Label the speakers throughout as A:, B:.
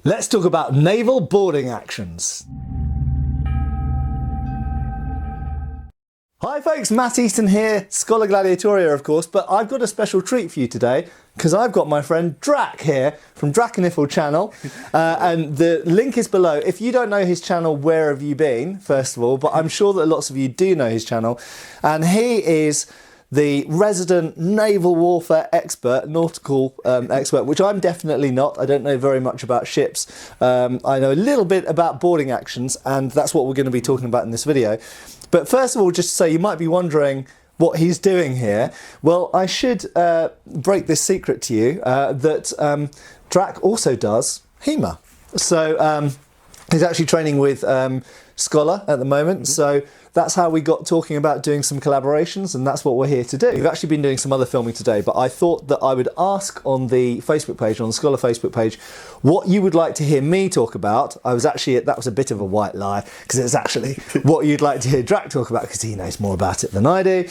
A: Let's talk about naval boarding actions. Hi folks, Matt Easton here, Schola Gladiatoria of course, but I've got a special treat for you today because I've got my friend Drac here from DRACHINIFEL channel, and the link is below. If you don't know his channel, where have you been, first of all, but I'm sure that lots of you do know his channel, and he is the resident naval warfare expert, nautical expert, which I'm definitely not. I don't know very much about ships. I know a little bit about boarding actions, and that's what we're going to be talking about in this video. But first of all, just to say, you might be wondering what he's doing here. Well, I should break this secret to you that Drac also does HEMA. So he's actually training with Schola at the moment. So that's how we got talking about doing some collaborations, and that's what we're here to do. We've actually been doing some other filming today, but I thought that I would ask on the Facebook page, on the Schola Facebook page, what you would like to hear me talk about. I was actually, that was a bit of a white lie, because it's actually what you'd like to hear Drac talk about, because he knows more about it than I do,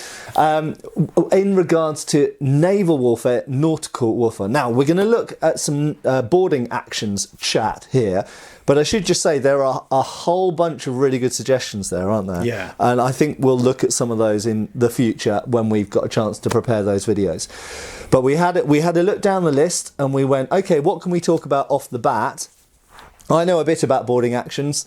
A: in regards to naval warfare, nautical warfare. Now, we're going to look at some boarding actions chat here, but I should just say there are a whole bunch of really good suggestions there, aren't there?
B: Yeah.
A: And I think we'll look at some of those in the future when we've got a chance to prepare those videos. But we had a look down the list and we went, okay, what can we talk about off the bat? I know a bit about boarding actions.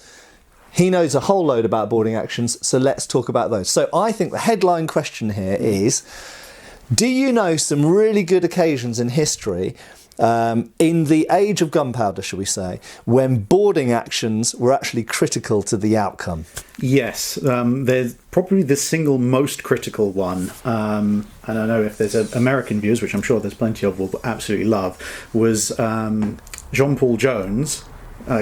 A: He knows a whole load about boarding actions, so let's talk about those. So I think the headline question here is, do you know some really good occasions in history in the age of gunpowder, shall we say, when boarding actions were actually critical to the outcome?
B: Yes, there's probably the single most critical one, and I know if there's American viewers, which I'm sure there's plenty of, will absolutely love, was Jean-Paul Jones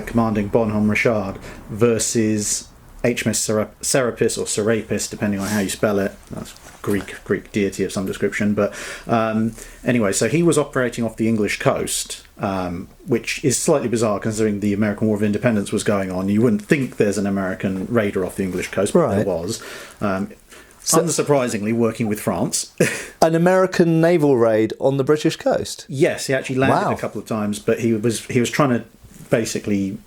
B: commanding Bonhomme Richard versus HMS Serapis, or Serapis, depending on how you spell it. That's Greek deity of some description, but anyway, so he was operating off the English coast, which is slightly bizarre considering the American War of Independence was going on. You wouldn't think there's an American raider off the English coast, but there was. Unsurprisingly, working with France.
A: An American naval raid on the British coast?
B: Yes, he actually landed a couple of times, but he was trying to basically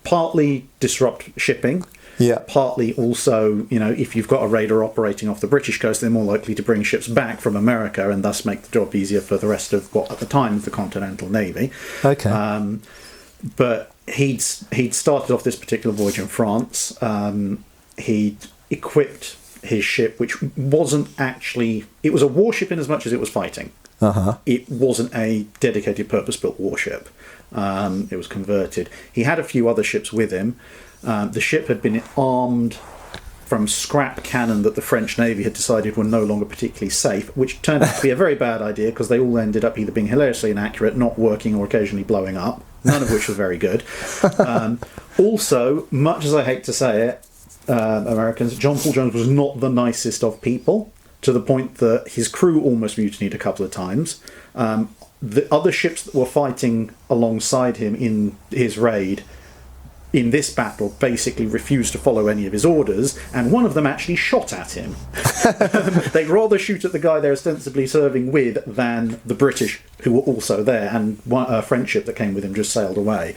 B: partly disrupt shipping.
A: Yeah.
B: Partly also, you know, if you've got a raider operating off the British coast, they're more likely to bring ships back from America and thus make the job easier for the rest of what at the time was the Continental Navy.
A: Okay.
B: But he'd started off this particular voyage in France. He'd equipped his ship, which wasn't actually... It was a warship in as much as it was fighting.
A: Uh-huh.
B: It wasn't a dedicated purpose-built warship. It was converted. He had a few other ships with him. The ship had been armed from scrap cannon that the French Navy had decided were no longer particularly safe, which turned out to be a very bad idea because they all ended up either being hilariously inaccurate, not working, or occasionally blowing up, none of which was very good. Also, much as I hate to say it, Americans, Jean-Paul Jones was not the nicest of people, to the point that his crew almost mutinied a couple of times. The other ships that were fighting alongside him in his raid in this battle basically refused to follow any of his orders, and one of them actually shot at him. They'd rather shoot at the guy they're ostensibly serving with than the British, who were also there, and a French ship that came with him just sailed away.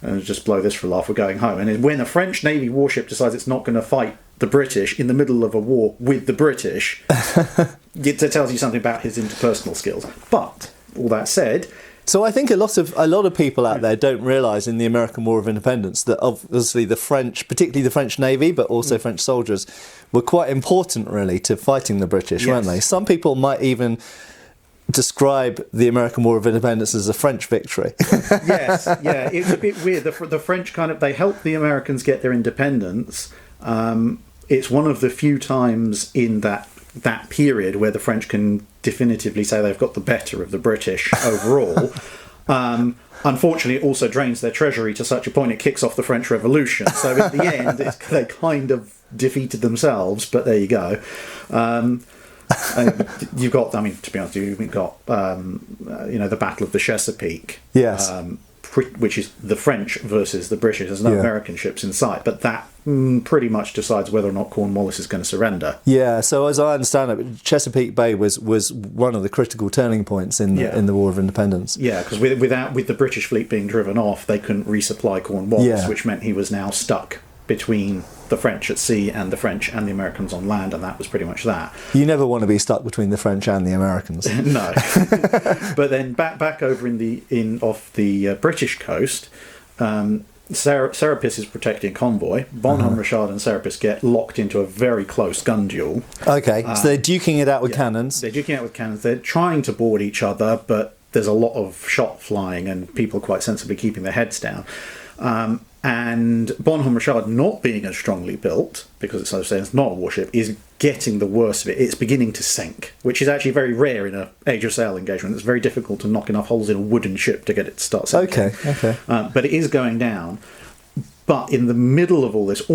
B: And just blow this for a laugh, we're going home. And when a French Navy warship decides it's not going to fight the British in the middle of a war with the British, it tells you something about his interpersonal skills. But all that said,
A: so I think a lot of people out there don't realise in the American War of Independence that obviously the French, particularly the French Navy, but also French soldiers, were quite important really to fighting the British, weren't they? Some people might even describe the American War of Independence as a French victory.
B: Yes, yeah, it's a bit weird. The French they helped the Americans get their independence. It's one of the few times in that period where the French can definitively say they've got the better of the British overall. Unfortunately, it also drains their treasury to such a point it kicks off the French Revolution. So in the end, they kind of defeated themselves, but there you go. You've got, I mean, to be honest, you've got, the Battle of the Chesapeake.
A: Yes.
B: which is the French versus the British. There's no American ships in sight, but that pretty much decides whether or not Cornwallis is going to surrender.
A: Yeah, so as I understand it, Chesapeake Bay was one of the critical turning points in the War of Independence.
B: Yeah, because with the British fleet being driven off, they couldn't resupply Cornwallis, which meant he was now stuck between the French at sea and the French and the Americans on land, and that was pretty much that.
A: You never want to be stuck between the French and the Americans.
B: No. But then back over off the British coast, Serapis is protecting convoy. Bonhomme Richard and Serapis get locked into a very close gun duel.
A: Okay, so they're duking it out with cannons.
B: They're duking it out with cannons. They're trying to board each other, but there's a lot of shot flying and people quite sensibly keeping their heads down. And Bonhomme Richard, not being as strongly built, because it's not a warship, is getting the worst of it. It's beginning to sink, which is actually very rare in an Age of Sail engagement. It's very difficult to knock enough holes in a wooden ship to get it to start sinking.
A: Okay.
B: But it is going down. But in the middle of all this,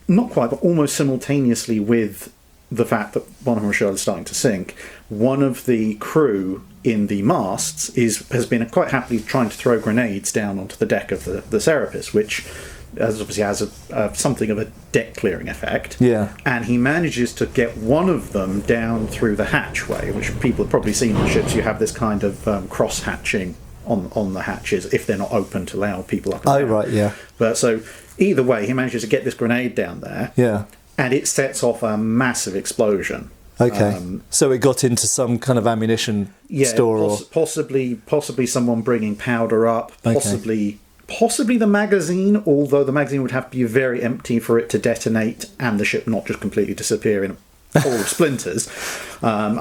B: not quite, but almost simultaneously with the fact that Bonhomme Richard is starting to sink, one of the crew in the masts has been quite happily trying to throw grenades down onto the deck of the Serapis, which obviously has something of a deck clearing effect.
A: Yeah.
B: And he manages to get one of them down through the hatchway, which people have probably seen on ships. You have this kind of cross hatching on the hatches if they're not open to allow people up and down.
A: Right, yeah.
B: But so either way, he manages to get this grenade down there.
A: Yeah.
B: And it sets off a massive explosion.
A: Okay, so it got into some kind of ammunition store, or
B: possibly someone bringing powder up, possibly the magazine. Although the magazine would have to be very empty for it to detonate, and the ship not just completely disappear in a hole of splinters. I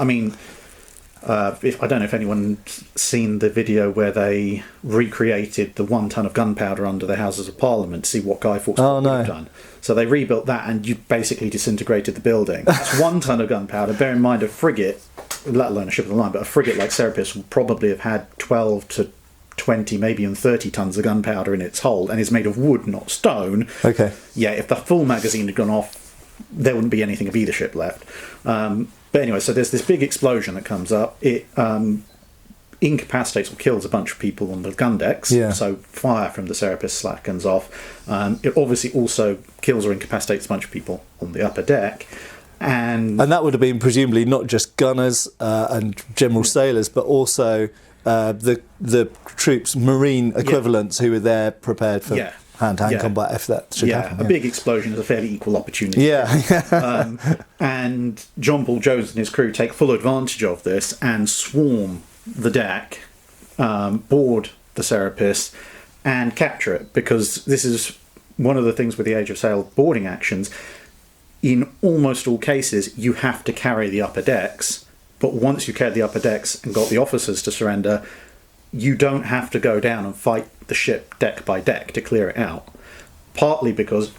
B: don't know if anyone's seen the video where they recreated the 1 ton of gunpowder under the Houses of Parliament to see what Guy Fawkes would have done. So they rebuilt that, and you basically disintegrated the building. It's 1 ton of gunpowder. Bear in mind, a frigate, let alone a ship of the line, but a frigate like Serapis would probably have had 12 to 20, maybe even 30 tons of gunpowder in its hold, and is made of wood, not stone.
A: Okay.
B: Yeah, if the full magazine had gone off, there wouldn't be anything of either ship left. But anyway, so there's this big explosion that comes up. It incapacitates or kills a bunch of people on the gun decks.
A: Yeah.
B: So fire from the Serapis slackens off. It obviously also kills or incapacitates a bunch of people on the upper deck. And
A: that would have been presumably not just gunners and general sailors, but also the troops, marine equivalents who were there prepared for hand-to-hand combat if that should happen.
B: A big explosion is a fairly equal opportunity.
A: Yeah.
B: And John Paul Jones and his crew take full advantage of this and swarm the deck, board the Serapis, and capture it, because this is one of the things with the Age of Sail boarding actions. In almost all cases, you have to carry the upper decks, but once you carry the upper decks and got the officers to surrender, you don't have to go down and fight the ship deck by deck to clear it out. Partly because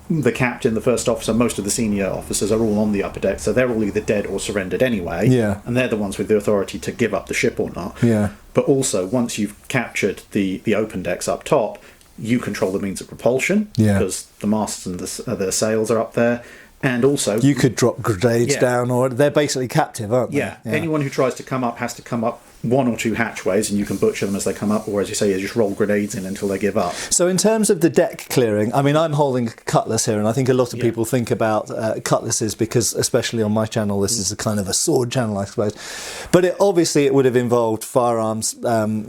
B: the captain, the first officer, most of the senior officers are all on the upper deck, so they're all either dead or surrendered anyway.
A: Yeah.
B: And they're the ones with the authority to give up the ship or not.
A: Yeah.
B: But also, once you've captured the open decks up top, you control the means of propulsion, because the masts and the sails are up there. And also,
A: you could drop grenades down, or they're basically captive, aren't they?
B: Yeah. Anyone who tries to come up has to come up 1 or 2 hatchways, and you can butcher them as they come up, or as you say, you just roll grenades in until they give up.
A: So in terms of the deck clearing, I mean, I'm holding a cutlass here, and I think a lot of people think about cutlasses because, especially on my channel, this is a kind of a sword channel, I suppose. But it would have involved firearms,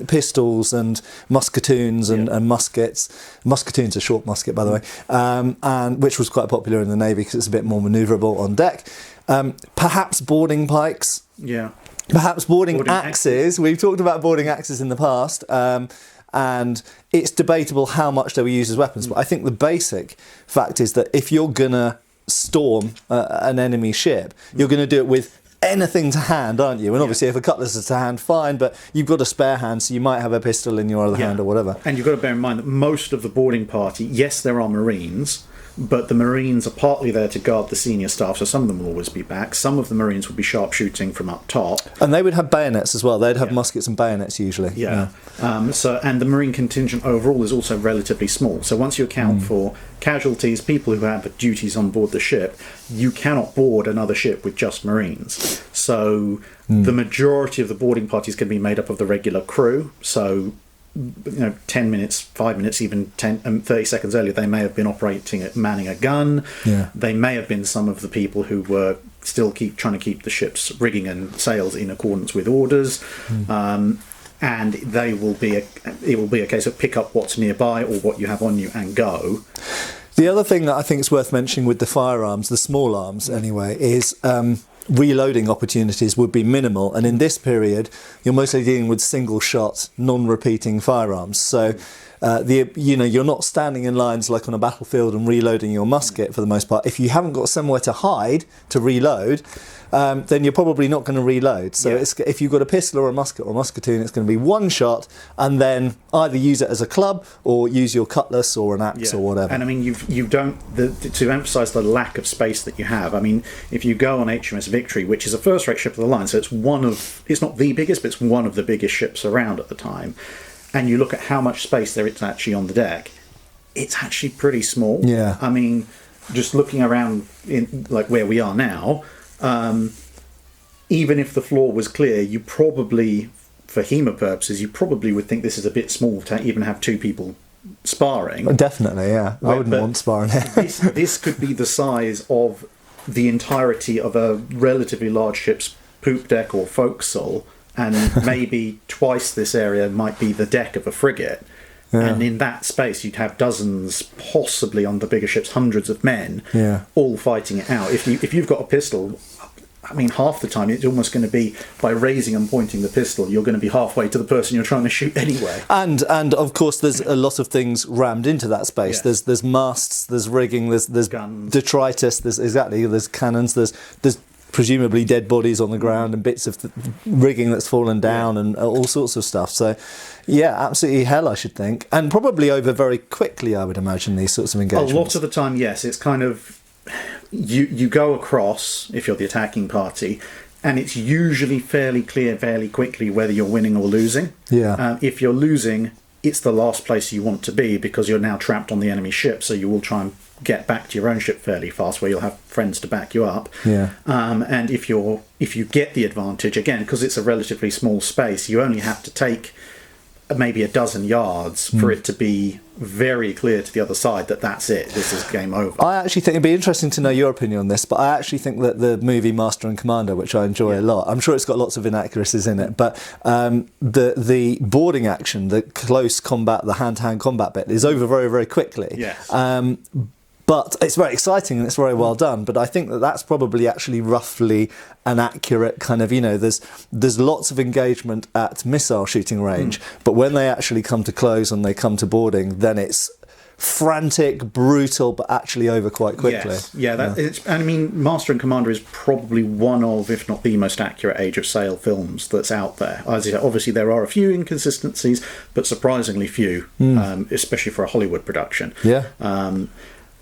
A: pistols and musketoons and muskets. Musketoon's a short musket, by the way, and which was quite popular in the Navy because it's a bit more manoeuvrable on deck. Perhaps boarding pikes.
B: Yeah.
A: Perhaps boarding axes. We've talked about boarding axes in the past, and it's debatable how much they were used as weapons. But I think the basic fact is that if you're going to storm an enemy ship, you're going to do it with anything to hand, aren't you? And obviously if a cutlass is to hand, fine, but you've got a spare hand, so you might have a pistol in your other hand or whatever.
B: And you've got to bear in mind that most of the boarding party, yes, there are Marines, but the Marines are partly there to guard the senior staff, so some of them will always be back. Some of the Marines will be sharpshooting from up top.
A: And they would have bayonets as well. They'd have muskets and bayonets usually.
B: Yeah. And the Marine contingent overall is also relatively small. So once you account for casualties, people who have duties on board the ship, you cannot board another ship with just Marines. So the majority of the boarding party is going to be made up of the regular crew. So 10 minutes, 5 minutes, even 30 seconds earlier, they may have been operating at manning a gun.
A: Yeah.
B: They may have been some of the people who were still trying to keep the ship's rigging and sails in accordance with orders. And it will be a case of pick up what's nearby or what you have on you and go.
A: The other thing that I think is worth mentioning with the firearms, the small arms anyway, is reloading opportunities would be minimal, and in this period you're mostly dealing with single shot, non-repeating firearms. So you're not standing in lines like on a battlefield and reloading your musket for the most part. If you haven't got somewhere to hide to reload, then you're probably not going to reload. So if you've got a pistol or a musket or a musketoon, it's going to be one shot, and then either use it as a club or use your cutlass or an axe or whatever.
B: And I mean, to emphasise the lack of space that you have. I mean, if you go on HMS Victory, which is a first-rate ship of the line, so it's not the biggest, but it's one of the biggest ships around at the time, and you look at how much space there is actually on the deck, it's actually pretty small.
A: Yeah.
B: I mean, just looking around in like where we are now, even if the floor was clear, you probably, for HEMA purposes, you probably would think this is a bit small to even have two people sparring.
A: Definitely, yeah. I wouldn't want sparring here.
B: This could be the size of the entirety of a relatively large ship's poop deck or forecastle, and maybe twice this area might be the deck of a frigate. Yeah. And in that space, you'd have dozens, possibly on the bigger ships, hundreds of men, all fighting it out. If you've got a pistol, I mean, half the time it's almost going to be, by raising and pointing the pistol, you're going to be halfway to the person you're trying to shoot anyway.
A: And of course, there's a lot of things rammed into that space.
B: Yes.
A: There's masts, there's rigging, there's
B: guns,
A: detritus, there's cannons, there's presumably dead bodies on the ground and bits of rigging that's fallen down and all sorts of stuff. So, yeah, absolutely hell, I should think. And probably over very quickly, I would imagine, these sorts of engagements.
B: A lot of the time, yes. It's kind of, you go across, if you're the attacking party, and it's usually fairly clear fairly quickly whether you're winning or losing.
A: Yeah.
B: If you're losing, it's the last place you want to be because you're now trapped on the enemy ship, so you will try and get back to your own ship fairly fast where you'll have friends to back you up.
A: Yeah.
B: And if you get the advantage, again, because it's a relatively small space, you only have to take maybe a dozen yards for it to be very clear to the other side that that's it, this is game over.
A: I actually think it'd be interesting to know your opinion on this, but I actually think that the movie Master and Commander, which I enjoy a lot, I'm sure it's got lots of inaccuracies in it, but the boarding action, the close combat, the hand-to-hand combat bit is over very, very quickly.
B: Yes.
A: But it's very exciting and it's very well done. But I think that that's probably actually roughly an accurate kind of, there's lots of engagement at missile shooting range, but when they actually come to close and they come to boarding, then it's frantic, brutal, but actually over quite quickly.
B: Yes. Yeah, I mean, Master and Commander is probably one of, if not the most accurate Age of Sail films that's out there. As I said, obviously there are a few inconsistencies, but surprisingly few, especially for a Hollywood production.
A: Yeah.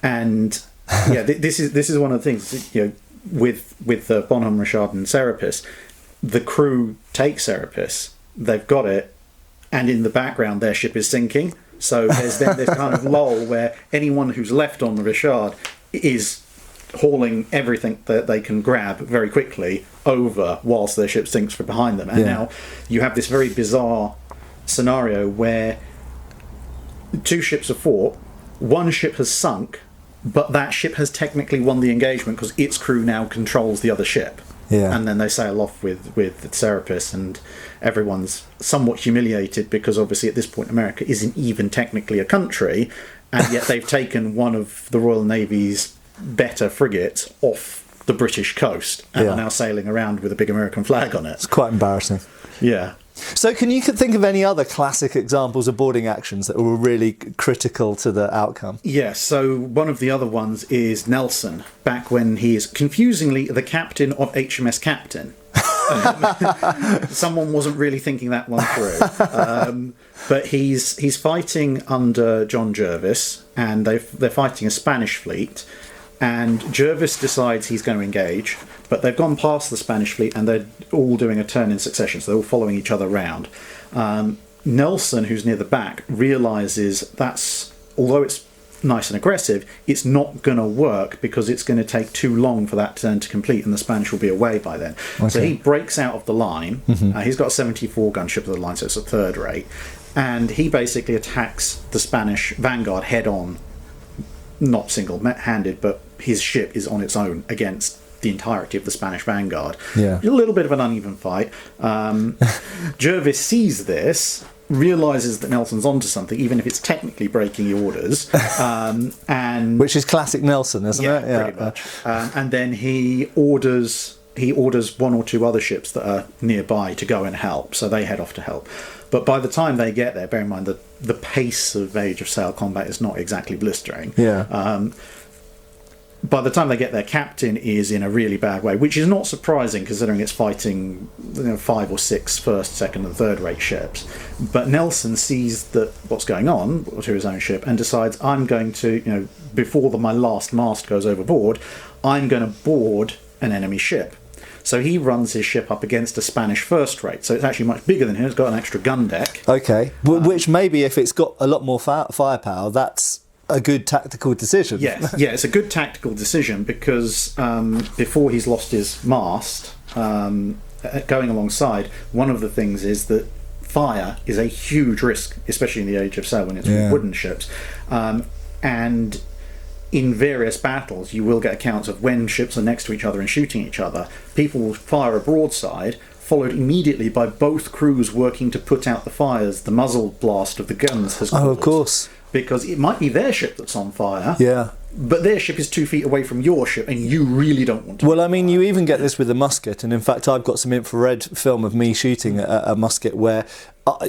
B: And yeah, this is one of the things, with Bonhomme, Richard and Serapis, the crew take Serapis, they've got it, and in the background their ship is sinking. So there's then this kind of lull where anyone who's left on the Richard is hauling everything that they can grab very quickly over whilst their ship sinks from behind them. And now you have this very bizarre scenario where two ships are fought, one ship has sunk, but that ship has technically won the engagement because its crew now controls the other ship.
A: Yeah.
B: And then they sail off with Serapis, and everyone's somewhat humiliated because obviously at this point America isn't even technically a country, and yet they've taken one of the Royal Navy's better frigates off the British coast and are now sailing around with a big American flag on it.
A: It's quite embarrassing.
B: Yeah.
A: So can you think of any other classic examples of boarding actions that were really critical to the outcome?
B: Yeah, so one of the other ones is Nelson, back when he is confusingly the captain of HMS Captain. Someone wasn't really thinking that one through. But he's fighting under John Jervis, and they're fighting a Spanish fleet, and Jervis decides he's going to engage, but they've gone past the Spanish fleet and they're all doing a turn in succession, so they're all following each other around. Nelson, who's near the back, realises although it's nice and aggressive, it's not going to work because it's going to take too long for that turn to complete and the Spanish will be away by then. Okay. So he breaks out of the line. He's got a 74 gun ship of the line, so it's a third rate, and he basically attacks the Spanish vanguard head on, not single-handed, but his ship is on its own against the entirety of the Spanish vanguard.
A: Yeah.
B: A little bit of an uneven fight. Jervis sees this, realizes that Nelson's onto something, even if it's technically breaking the orders, and
A: which is classic Nelson, isn't it?
B: Yeah, pretty much. And then he orders one or two other ships that are nearby to go and help, so they head off to help. But by the time they get there, bear in mind that the pace of Age of Sail combat is not exactly blistering.
A: Yeah.
B: By the time they get there, Captain is in a really bad way, which is not surprising considering it's fighting 5 or 6 first, second, and third rate ships. But Nelson sees that what's going on to his own ship and decides, I'm going to, before my last mast goes overboard, I'm going to board an enemy ship. So he runs his ship up against a Spanish first rate. So it's actually much bigger than him. It's got an extra gun deck.
A: Okay. Which maybe if it's got a lot more firepower, that's a good tactical decision.
B: Yeah, it's a good tactical decision because before he's lost his mast, going alongside, one of the things is that fire is a huge risk, especially in the Age of Sail when it's with wooden ships. And in various battles, you will get accounts of when ships are next to each other and shooting each other, people will fire a broadside, followed immediately by both crews working to put out the fires. The muzzle blast of the guns has caused.
A: Oh, of course.
B: Because it might be their ship that's on fire.
A: Yeah.
B: But their ship is 2 feet away from your ship, and you really don't want to.
A: Well, I mean, you even get this with a musket, and in fact, I've got some infrared film of me shooting a musket where,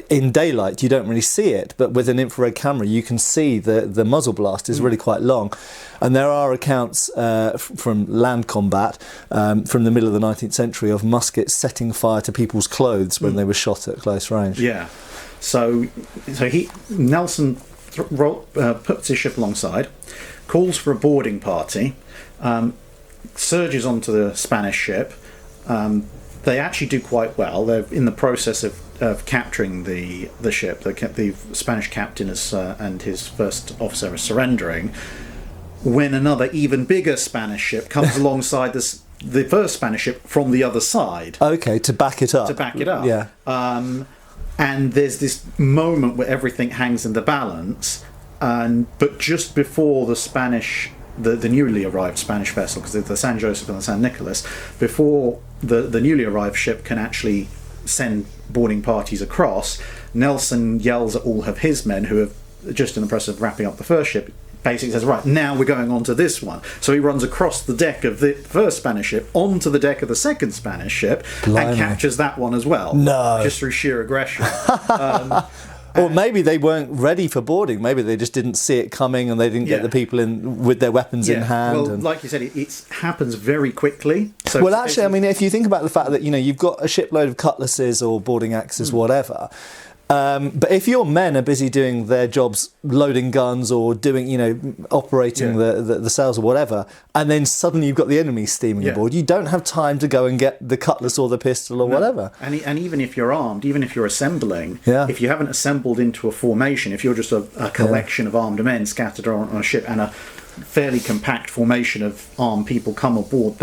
A: in daylight, you don't really see it, but with an infrared camera, you can see the muzzle blast is really quite long. And there are accounts from land combat from the middle of the 19th century of muskets setting fire to people's clothes when they were shot at close range.
B: Yeah. So Nelson puts his ship alongside, calls for a boarding party, surges onto the Spanish ship. They actually do quite well. They're in the process of capturing the ship. The Spanish captain and his first officer are surrendering, when another even bigger Spanish ship comes alongside the first Spanish ship from the other side.
A: Okay, to back it up.
B: Yeah. And there's this moment where everything hangs in the balance, but just before the newly arrived Spanish vessel, because the San Joseph and the San Nicolas, before the newly arrived ship can actually send boarding parties across, Nelson yells at all of his men who are just in the process of wrapping up the first ship, basically says, right, now we're going on to this one. So he runs across the deck of the first Spanish ship onto the deck of the second Spanish ship and captures that one as well.
A: No.
B: Just through sheer aggression.
A: Or maybe they weren't ready for boarding. Maybe they just didn't see it coming and they didn't get the people in with their weapons in hand.
B: Well, like you said, it happens very quickly. So
A: well, actually, I mean, if you think about the fact that, you've got a shipload of cutlasses or boarding axes, whatever, but if your men are busy doing their jobs, loading guns or doing, operating the sails or whatever, and then suddenly you've got the enemy steaming aboard, you don't have time to go and get the cutlass or the pistol or whatever.
B: And even if you're armed, even if you're assembling,
A: Yeah.
B: if you haven't assembled into a formation, if you're just a collection of armed men scattered on a ship and a fairly compact formation of armed people come aboard,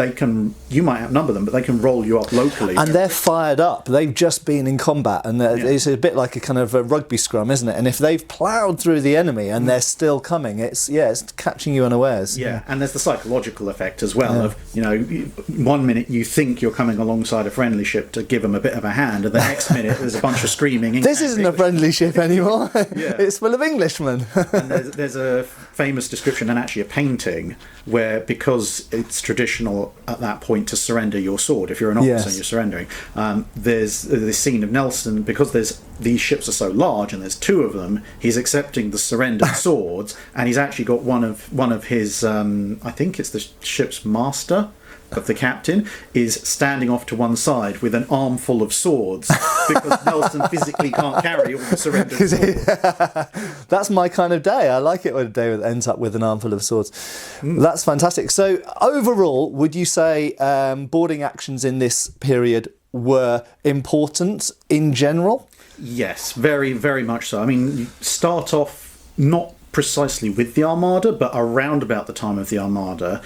B: you might outnumber them, but they can roll you up locally.
A: And they're fired up. They've just been in combat, and it's a bit like a kind of a rugby scrum, isn't it? And if they've ploughed through the enemy and they're still coming, it's catching you unawares.
B: Yeah, and there's the psychological effect as well of, 1 minute you think you're coming alongside a friendly ship to give them a bit of a hand, and the next minute there's a bunch of screaming.
A: This isn't a friendly ship anymore. It's full of Englishmen.
B: And there's a famous description, and actually a painting, where, because it's traditional at that point to surrender your sword if you're an officer and you're surrendering, there's this scene of Nelson, because these ships are so large and there's 2 of them, he's accepting the surrendered swords, and he's actually got one of his I think it's the ship's master of the captain is standing off to one side with an armful of swords because Nelson physically can't carry all the surrendered swords.
A: That's my kind of day. I like it when a day ends up with an armful of swords. That's fantastic. So overall, would you say boarding actions in this period were important in general?
B: Yes, very, very much so. I mean, you start off not precisely with the Armada, but around about the time of the Armada,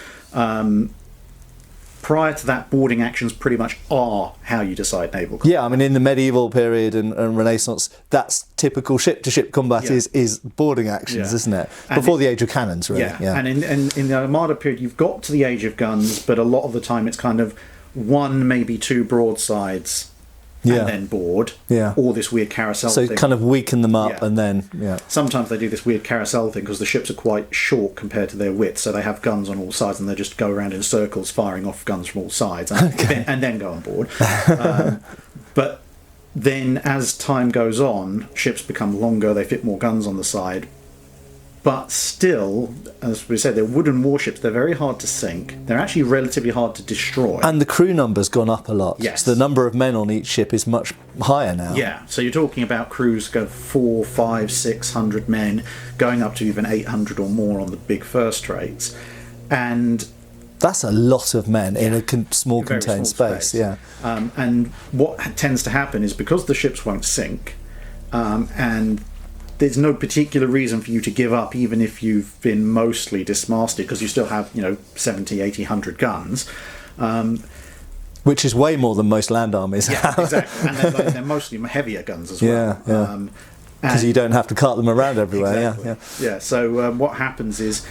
B: prior to that, boarding actions pretty much are how you decide naval combat.
A: Yeah, I mean, in the medieval period and Renaissance, that's typical ship-to-ship combat is boarding actions, isn't it? Before the age of cannons, really.
B: Yeah. And in the Armada period, you've got to the age of guns, but a lot of the time it's kind of one, maybe two broadsides, and then board, or this weird carousel thing.
A: So kind of weaken them up and then,
B: Sometimes they do this weird carousel thing because the ships are quite short compared to their width, so they have guns on all sides and they just go around in circles firing off guns from all sides and then go on board. But then as time goes on, ships become longer, they fit more guns on the side. But still, as we said, they're wooden warships. They're very hard to sink. They're actually relatively hard to destroy.
A: And the crew number's gone up a lot.
B: Yes.
A: So the number of men on each ship is much higher now.
B: Yeah, so you're talking about crews go 400, 500, 600 men, going up to even 800 or more on the big first rates. And
A: that's a lot of men in a small
B: very
A: contained
B: small
A: space. Yeah.
B: And what tends to happen is because the ships won't sink, and there's no particular reason for you to give up even if you've been mostly dismasted, because you still have 70, 80, 100 guns,
A: which is way more than most land armies have.
B: Exactly. And they're mostly heavier guns as well,
A: because you don't have to cart them around everywhere.
B: Exactly. So what happens is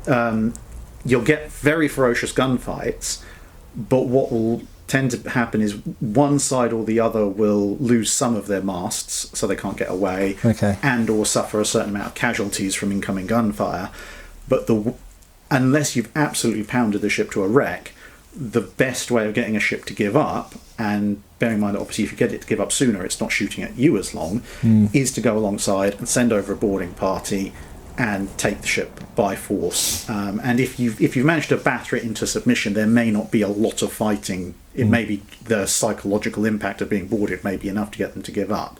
B: you'll get very ferocious gunfights, but what will tend to happen is one side or the other will lose some of their masts, so they can't get away, and or suffer a certain amount of casualties from incoming gunfire. But unless you've absolutely pounded the ship to a wreck, the best way of getting a ship to give up, and bearing in mind that obviously if you get it to give up sooner, it's not shooting at you as long, is to go alongside and send over a boarding party and take the ship by force. And if you've managed to batter it into submission, there may not be a lot of fighting. It may be the psychological impact of being boarded may be enough to get them to give up.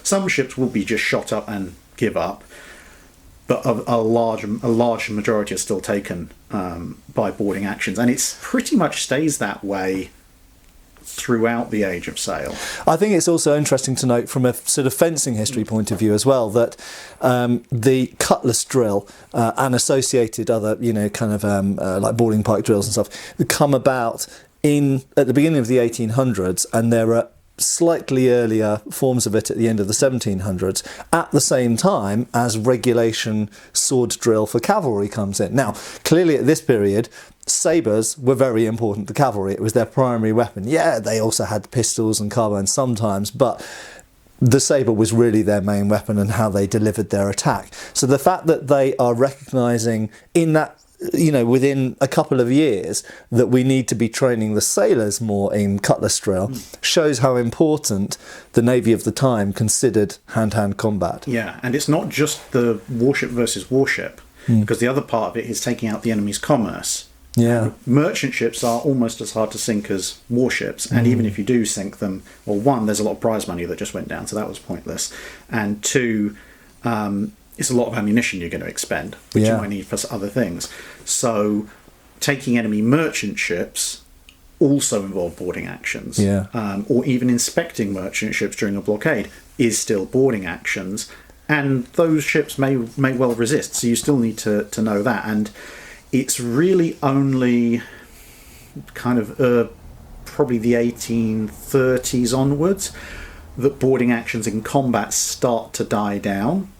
B: Some ships will be just shot up and give up, but a large majority are still taken by boarding actions, and it pretty much stays that way throughout the age of sail.
A: I think it's also interesting to note from a sort of fencing history point of view as well that the cutlass drill and associated other like boarding pike drills and stuff come about at the beginning of the 1800s, and there are slightly earlier forms of it at the end of the 1700s, at the same time as regulation sword drill for cavalry comes in. Now, clearly at this period, sabres were very important to cavalry. It was their primary weapon. Yeah, they also had pistols and carbines sometimes, but the sabre was really their main weapon and how they delivered their attack. So the fact that they are recognising in that, within a couple of years, that we need to be training the sailors more in cutlass drill shows how important the Navy of the time considered hand-to-hand combat.
B: Yeah, and it's not just the warship versus warship, because the other part of it is taking out the enemy's commerce.
A: Yeah.
B: Merchant ships are almost as hard to sink as warships, and even if you do sink them, well, one, there's a lot of prize money that just went down, so that was pointless, and two, it's a lot of ammunition you're going to expend, which you might need for other things. So taking enemy merchant ships also involve boarding actions, or even inspecting merchant ships during a blockade is still boarding actions, and those ships may well resist, so you still need to know that. And it's really only kind of probably the 1830s onwards that boarding actions in combat start to die down.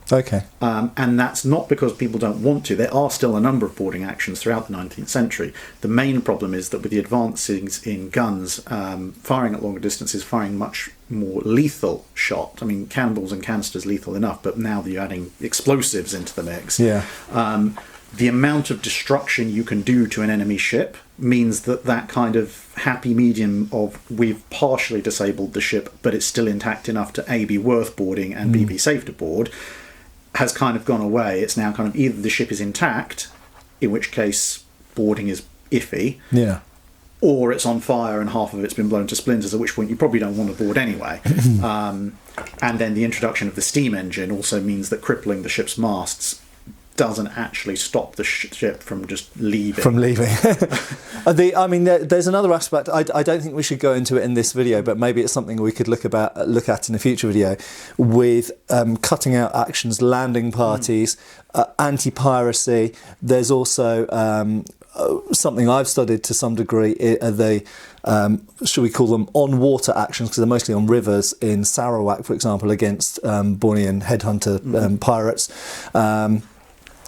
B: And that's not because people don't want to. There are still a number of boarding actions throughout the 19th century. The main problem is that with the advances in guns, firing at longer distances, firing much more lethal shot. I mean, cannonballs and canisters lethal enough, but now that you're adding explosives into the mix, the amount of destruction you can do to an enemy ship means that kind of happy medium of we've partially disabled the ship, but it's still intact enough to A, be worth boarding, and B, be safe to board, has kind of gone away. It's now kind of either the ship is intact, in which case boarding is iffy, or it's on fire and half of it's been blown to splinters, at which point you probably don't want to board anyway. And then the introduction of the steam engine also means that crippling the ship's masts doesn't actually stop the ship from just leaving.
A: There's another aspect. I don't think we should go into it in this video, but maybe it's something we could look at in a future video, with cutting out actions, landing parties, anti-piracy. There's also something I've studied to some degree are the, should we call them on-water actions, because they're mostly on rivers in Sarawak, for example, against Bornean headhunter pirates.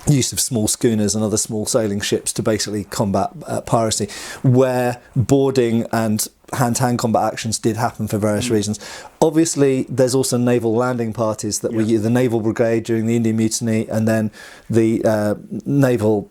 A: Use of small schooners and other small sailing ships to basically combat piracy, where boarding and hand-to-hand combat actions did happen for various reasons. Obviously, there's also naval landing parties that were the Naval Brigade during the Indian Mutiny, and then the naval,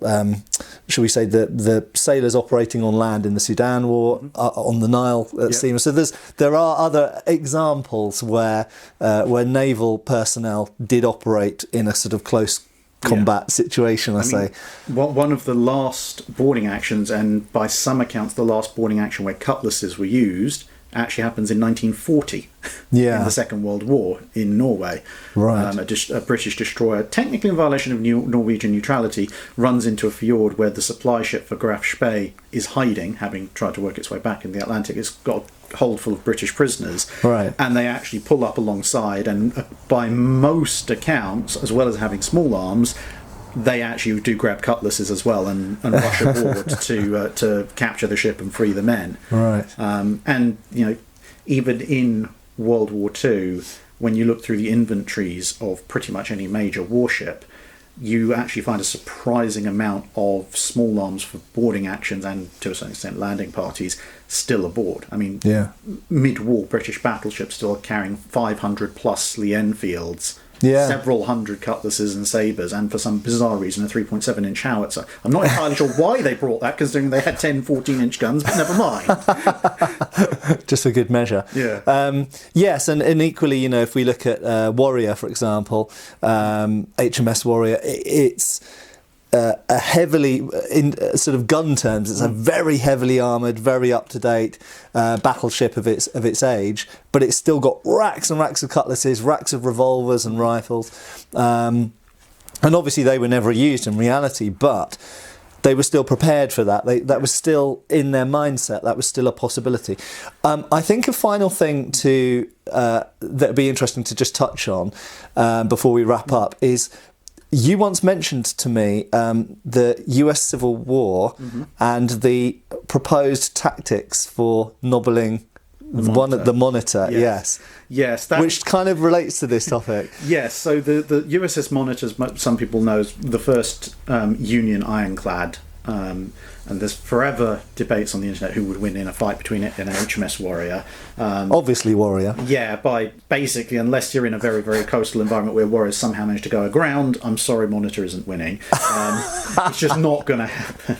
A: shall we say, the sailors operating on land in the Sudan War, on the Nile steamer. So there are other examples where naval personnel did operate in a sort of close combat situation, I say.
B: One of the last boarding actions, and by some accounts the last boarding action where cutlasses were used, actually happens in 1940 in the Second World War in Norway.
A: Right.
B: A British destroyer, technically in violation of Norwegian neutrality, runs into a fjord where the supply ship for Graf Spee is hiding, having tried to work its way back in the Atlantic. It's got a hold full of British prisoners.
A: Right.
B: And they actually pull up alongside, and by most accounts, as well as having small arms, they actually do grab cutlasses as well and rush aboard to capture the ship and free the men.
A: Right.
B: And even in World War II, when you look through the inventories of pretty much any major warship, you actually find a surprising amount of small arms for boarding actions and, to a certain extent, landing parties still aboard. I mean, mid-war British battleships still carrying 500 plus Lee Enfields, several hundred cutlasses and sabres, and for some bizarre reason a 3.7-inch howitzer. I'm not entirely sure why they brought that, considering they had 10 14-inch guns, but never mind.
A: Just for good measure. Yes, and equally, if we look at Warrior, for example, HMS Warrior, it's a heavily, in sort of gun terms, it's a very heavily armoured, very up-to-date battleship of its age, but it's still got racks and racks of cutlasses, racks of revolvers and rifles, and obviously they were never used in reality, but they were still prepared for that. That was still in their mindset. That was still a possibility. I think a final thing that would be interesting to just touch on before we wrap up is, you once mentioned to me the US Civil War and the proposed tactics for nobbling the Monitor. Yes, which kind of relates to this topic.
B: Yes, so the USS Monitor, as some people know, is the first Union ironclad. And there's forever debates on the internet who would win in a fight between it and an HMS Warrior.
A: Obviously Warrior.
B: Yeah, by basically, unless you're in a very, very coastal environment where Warriors somehow manage to go aground, I'm sorry, Monitor isn't winning. It's just not going to happen.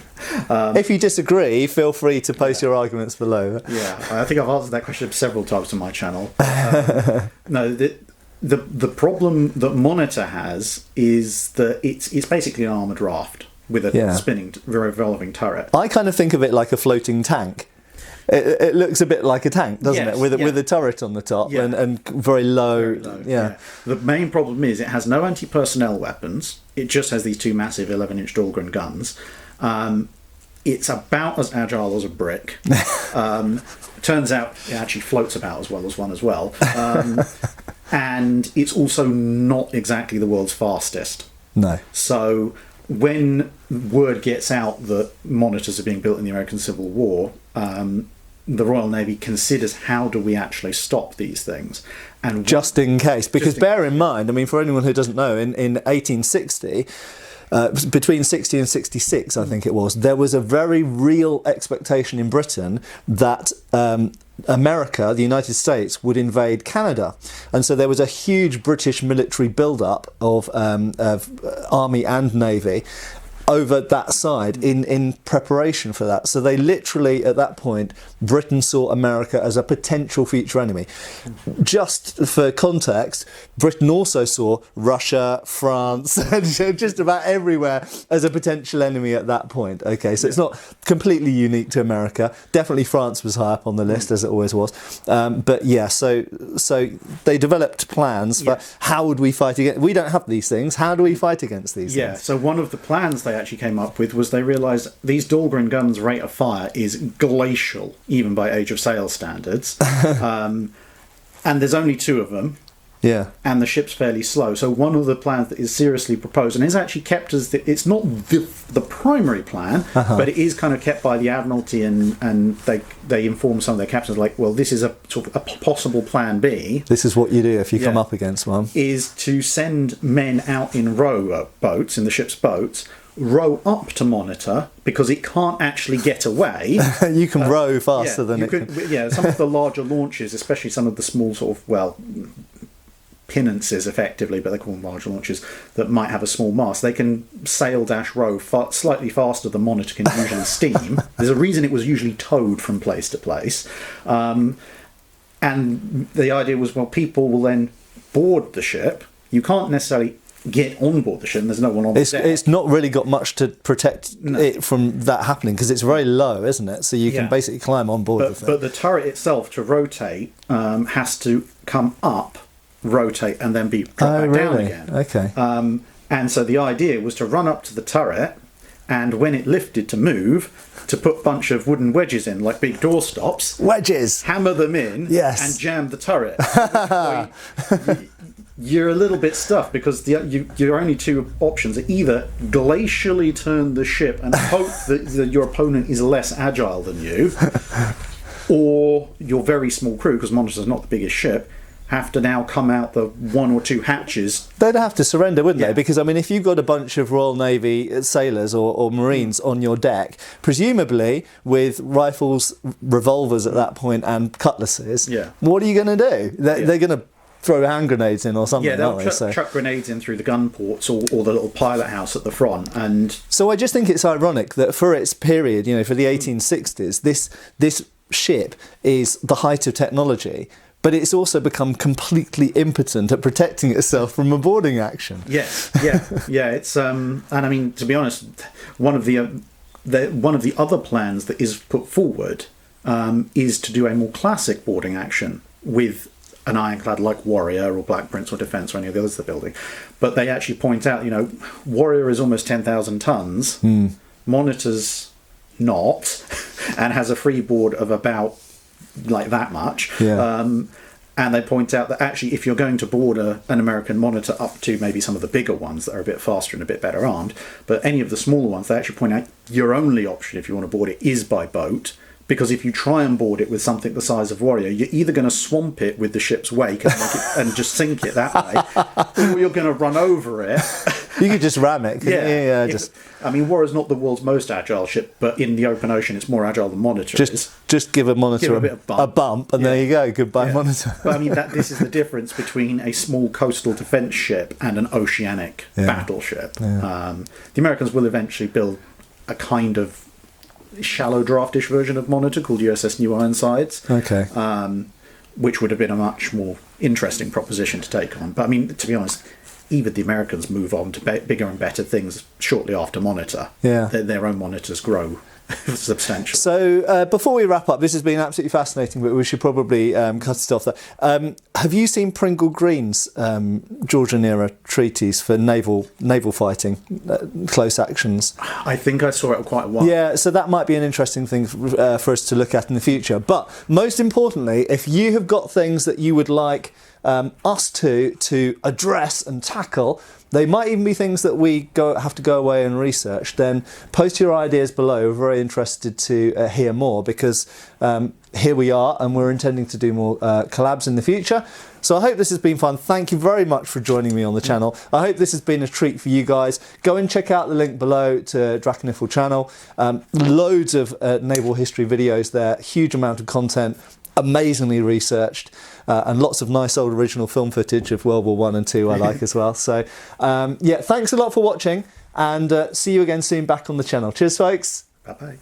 A: If you disagree, feel free to post your arguments below.
B: Yeah, I think I've answered that question several times on my channel. No, the problem that Monitor has is that it's basically an armoured raft with a spinning, revolving turret.
A: I kind of think of it like a floating tank. It looks a bit like a tank, doesn't it? With a turret on the top and very low. Yeah.
B: The main problem is it has no anti-personnel weapons. It just has these two massive 11-inch Dahlgren guns. It's about as agile as a brick. Turns out it actually floats about as well as one as well. And it's also not exactly the world's fastest.
A: No.
B: So when word gets out that monitors are being built in the American Civil War, the Royal Navy considers, how do we actually stop these things? And
A: just in case, because bear in mind, I mean, for anyone who doesn't know, in 1860, between 60 and 66, I think it was, there was a very real expectation in Britain that America, the United States, would invade Canada. And so there was a huge British military build-up of army and navy over that side in preparation for that. So they literally, at that point, Britain saw America as a potential future enemy. Just for context, Britain also saw Russia, France, and just about everywhere as a potential enemy at that point. Okay, so it's not completely unique to America. Definitely France was high up on the list, as it always was. But yeah, so they developed plans for how would we fight against. We don't have these things. How do we fight against these things?
B: Yeah, so one of the plans they actually came up with was they realised these Dahlgren guns' rate of fire is glacial, even by age of sail standards. And there's only two of them.
A: Yeah.
B: and the ship's fairly slow. So one of the plans that is seriously proposed, and is actually kept as it's not the primary plan, but it is kind of kept by the Admiralty, and they inform some of their captains, like, well, this is a sort of a possible plan B.
A: This is what you do if you come up against one.
B: Is to send men out in row boats, in the ship's boats, row up to monitor, because it can't actually get away.
A: You can row faster than it can.
B: Yeah, some of the larger launches, especially some of the small sort of, well, pinnaces effectively, but they call them large launches, that might have a small mast, they can sail dash row slightly faster than monitor can usually steam. There's a reason it was usually towed from place to place, and the idea was, well, people will then board the ship. You can't necessarily get on board the ship, and there's no one on the deck. It's
A: not really got much to protect it from that happening, because it's very low, isn't it? So you can basically climb on board with it.
B: But the turret itself, to rotate, has to come up, rotate, and then be dropped back down again.
A: Okay.
B: And so the idea was to run up to the turret, and when it lifted to move, to put a bunch of wooden wedges in, like big door stops.
A: Wedges!
B: Hammer them in, and jam the turret. At which point, you're a little bit stuffed, because your only two options are either glacially turn the ship and hope that your opponent is less agile than you, or your very small crew, because Monitor's not the biggest ship, have to now come out the one or two hatches.
A: They'd have to surrender, wouldn't they? Because, I mean, if you've got a bunch of Royal Navy sailors or Marines on your deck, presumably with rifles, revolvers at that point, and cutlasses, what are you going to do? They're going to throw hand grenades in or something.
B: Yeah, they'll chuck grenades in through the gun ports or the little pilot house at the front. And
A: so I just think it's ironic that for its period, you know, for the 1860s, this ship is the height of technology, but it's also become completely impotent at protecting itself from a boarding action.
B: Yes, yeah. It's and I mean, to be honest, one of the other plans that is put forward is to do a more classic boarding action with an ironclad like Warrior or Black Prince or Defence or any of the others they're building. But they actually point out, you know, Warrior is almost 10,000 tons, Monitor's not, and has a freeboard of about like that much. And they point out that actually, if you're going to board an American Monitor up to maybe some of the bigger ones that are a bit faster and a bit better armed, but any of the smaller ones, they actually point out your only option if you want to board it is by boat. Because if you try and board it with something the size of Warrior, you're either going to swamp it with the ship's wake and just sink it that way, or you're going to run over it.
A: You could just ram it.
B: I mean, Warrior's not the world's most agile ship, but in the open ocean, it's more agile than Monitor is.
A: Just give a Monitor a bump, and there you go. Goodbye, Monitor.
B: But I mean, this is the difference between a small coastal defence ship and an oceanic battleship. The Americans will eventually build a kind of shallow draftish version of Monitor called USS New Ironsides, which would have been a much more interesting proposition to take on. But I mean, to be honest, even the Americans move on to bigger and better things shortly after Monitor. Their own monitors grow substantial.
A: So before we wrap up, this has been absolutely fascinating, but we should probably cut it off there. Have you seen Pringle Green's Georgian era treatise for naval fighting, close actions?
B: I think I saw it quite a while.
A: Yeah, so that might be an interesting thing for us to look at in the future. But most importantly, if you have got things that you would like us to address and tackle, they might even be things that we have to go away and research, then post your ideas below. We're very interested to hear more, because here we are and we're intending to do more collabs in the future. So I hope this has been fun. Thank you very much for joining me on the channel. I hope this has been a treat for you guys. Go and check out the link below to DRACHINIFEL channel. Loads of naval history videos there, huge amount of content, amazingly researched, and lots of nice old original film footage of World War I and II I like as well. So yeah, thanks a lot for watching, and see you again soon back on the channel. Cheers, folks.
B: Bye-bye.